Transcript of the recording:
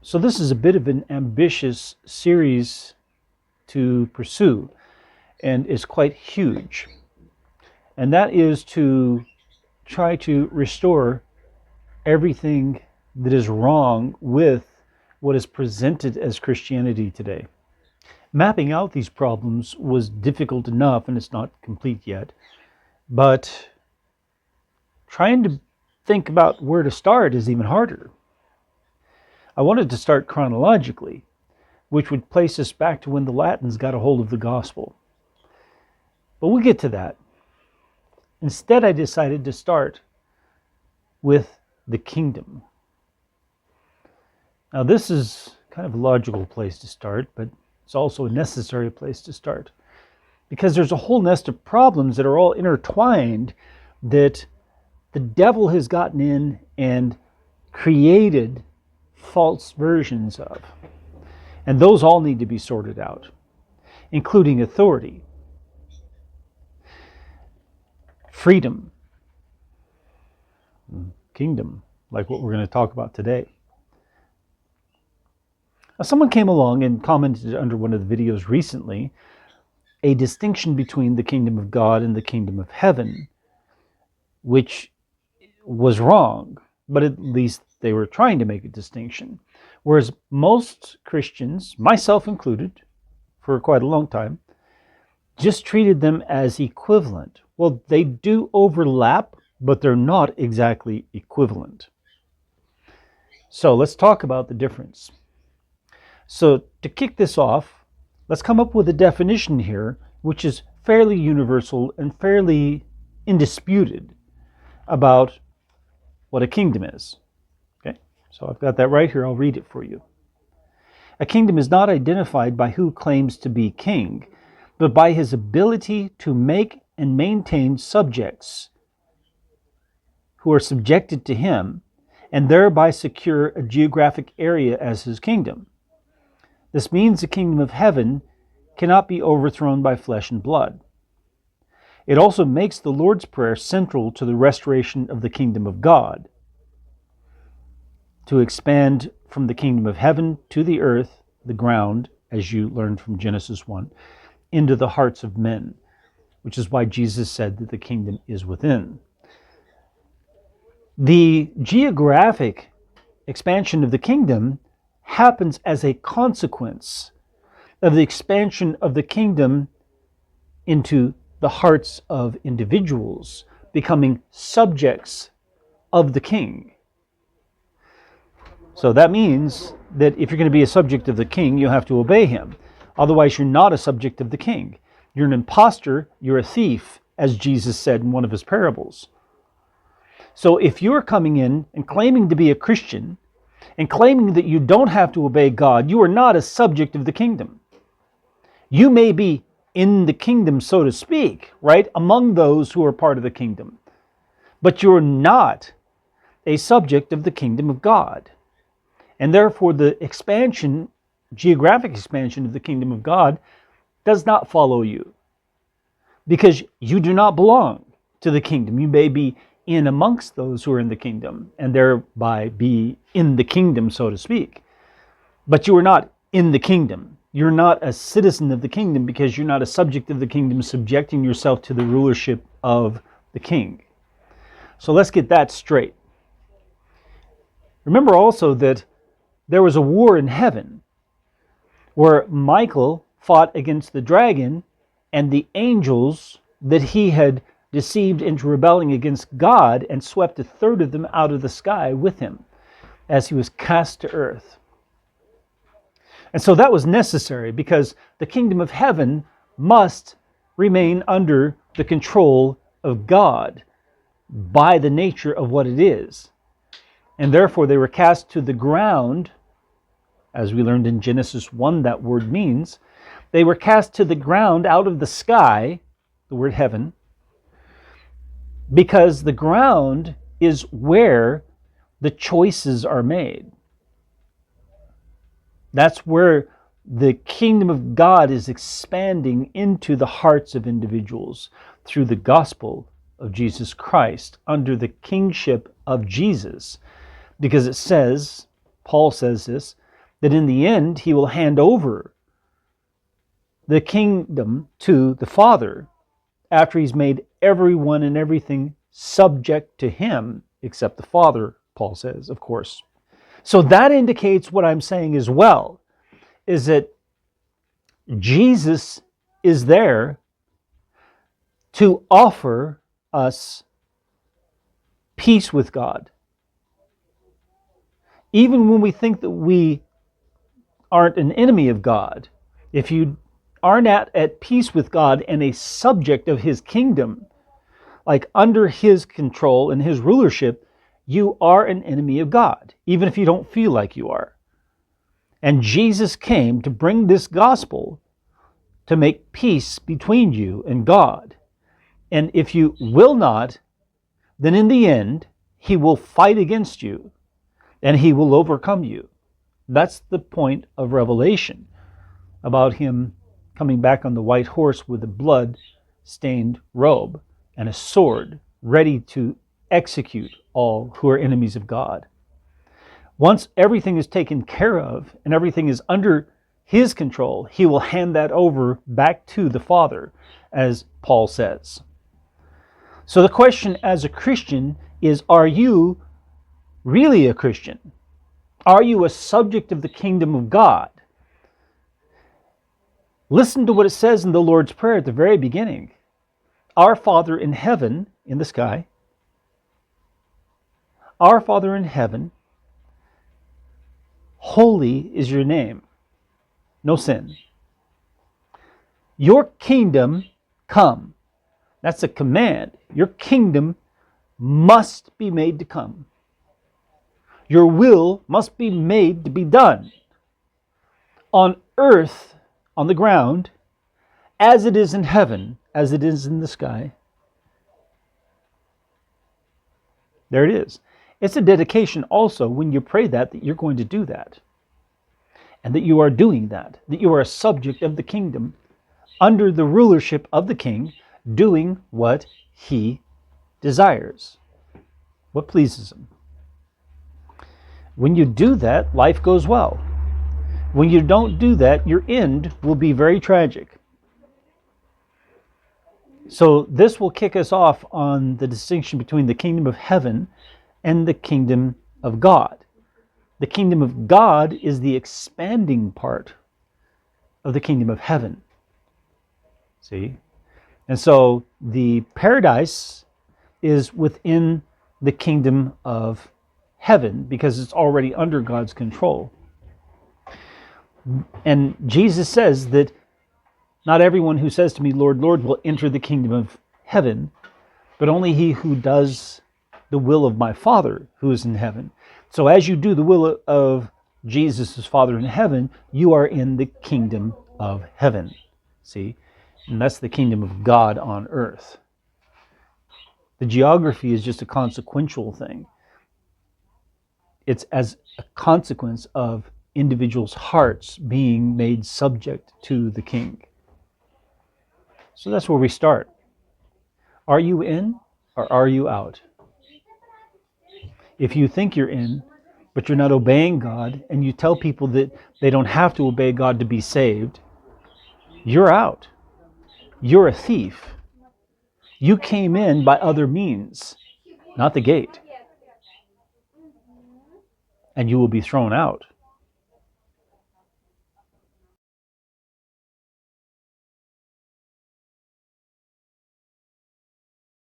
So this is a bit of an ambitious series to pursue, and is quite huge. And that is to try to restore everything that is wrong with what is presented as Christianity today. Mapping out these problems was difficult enough, and it's not complete yet, but trying to think about where to start is even harder. I wanted to start chronologically, which would place us back to when the Latins got a hold of the gospel. But we'll get to that. Instead, I decided to start with the kingdom. Now, this is kind of a logical place to start, but it's also a necessary place to start, because there's a whole nest of problems that are all intertwined that the devil has gotten in and created false versions of. And those all need to be sorted out, including authority, freedom, kingdom, like what we're going to talk about today. Now, someone came along and commented under one of the videos recently a distinction between the kingdom of God and the kingdom of heaven, which was wrong, but at least they were trying to make a distinction. Whereas most Christians, myself included, for quite a long time, just treated them as equivalent. Well, they do overlap, but they're not exactly equivalent. So let's talk about the difference. So to kick this off, let's come up with a definition here, which is fairly universal and fairly indisputed about what a kingdom is. Okay, so I've got that right here. I'll read it for you. A kingdom is not identified by who claims to be king, but by his ability to make and maintain subjects who are subjected to him, and thereby secure a geographic area as his kingdom. This means the kingdom of heaven cannot be overthrown by flesh and blood. It also makes the Lord's Prayer central to the restoration of the kingdom of God, to expand from the kingdom of heaven to the earth, the ground, as you learned from Genesis 1, into the hearts of men, which is why Jesus said that the kingdom is within. The geographic expansion of the kingdom happens as a consequence of the expansion of the kingdom into the hearts of individuals, becoming subjects of the king. So that means that if you're going to be a subject of the king, you have to obey him. Otherwise, you're not a subject of the king. You're an imposter, you're a thief, as Jesus said in one of his parables. So if you're coming in and claiming to be a Christian, and claiming that you don't have to obey God, you are not a subject of the kingdom. You may be in the kingdom, so to speak, right, among those who are part of the kingdom, but you're not a subject of the kingdom of God. And therefore, the expansion, geographic expansion of the kingdom of God does not follow you, because you do not belong to the kingdom. You may be in amongst those who are in the kingdom, and thereby be in the kingdom, so to speak. But you are not in the kingdom. You're not a citizen of the kingdom, because you're not a subject of the kingdom, subjecting yourself to the rulership of the king. So let's get that straight. Remember also that there was a war in heaven where Michael fought against the dragon and the angels that he had deceived into rebelling against God, and swept a third of them out of the sky with him as he was cast to earth. And so that was necessary, because the kingdom of heaven must remain under the control of God by the nature of what it is. And therefore they were cast to the ground. As we learned in Genesis 1, that word means they were cast to the ground out of the sky, the word heaven, because the ground is where the choices are made. That's where the kingdom of God is expanding into the hearts of individuals through the gospel of Jesus Christ, under the kingship of Jesus. Because it says, Paul says this, that in the end he will hand over the kingdom to the Father after he's made everyone and everything subject to him, except the Father, Paul says, of course. So that indicates what I'm saying as well, is that Jesus is there to offer us peace with God. Even when we think that we aren't an enemy of God, if you aren't at peace with God and a subject of his kingdom, like under his control and his rulership, you are an enemy of God, even if you don't feel like you are. And Jesus came to bring this gospel to make peace between you and God. And if you will not, then in the end, he will fight against you and he will overcome you. That's the point of Revelation, about him coming back on the white horse with a blood-stained robe and a sword, ready to execute all who are enemies of God. Once everything is taken care of and everything is under his control, he will hand that over back to the Father, as Paul says. So the question as a Christian is, are you really a Christian? Are you a subject of the kingdom of God? Listen to what it says in the Lord's Prayer at the very beginning. Our Father in heaven, in the sky, our Father in heaven, holy is your name. No sin. Your kingdom come. That's a command. Your kingdom must be made to come. Your will must be made to be done on earth, on the ground, as it is in heaven, as it is in the sky. There it is. It's a dedication also when you pray that you're going to do that. And that you are doing that. That you are a subject of the kingdom, under the rulership of the king, doing what he desires, what pleases him. When you do that, life goes well. When you don't do that, your end will be very tragic. So this will kick us off on the distinction between the kingdom of heaven and the kingdom of God. The kingdom of God is the expanding part of the kingdom of heaven. See? And so the paradise is within the kingdom of heaven because it's already under God's control. And Jesus says that not everyone who says to me, Lord, Lord, will enter the kingdom of heaven, but only he who does the will of my Father who is in heaven. So as you do the will of Jesus' Father in heaven, you are in the kingdom of heaven. See? And that's the kingdom of God on earth. The geography is just a consequential thing. It's as a consequence of individuals' hearts being made subject to the king. So that's where we start. Are you in or are you out? If you think you're in, but you're not obeying God, and you tell people that they don't have to obey God to be saved, you're out. You're a thief. You came in by other means, not the gate. And you will be thrown out.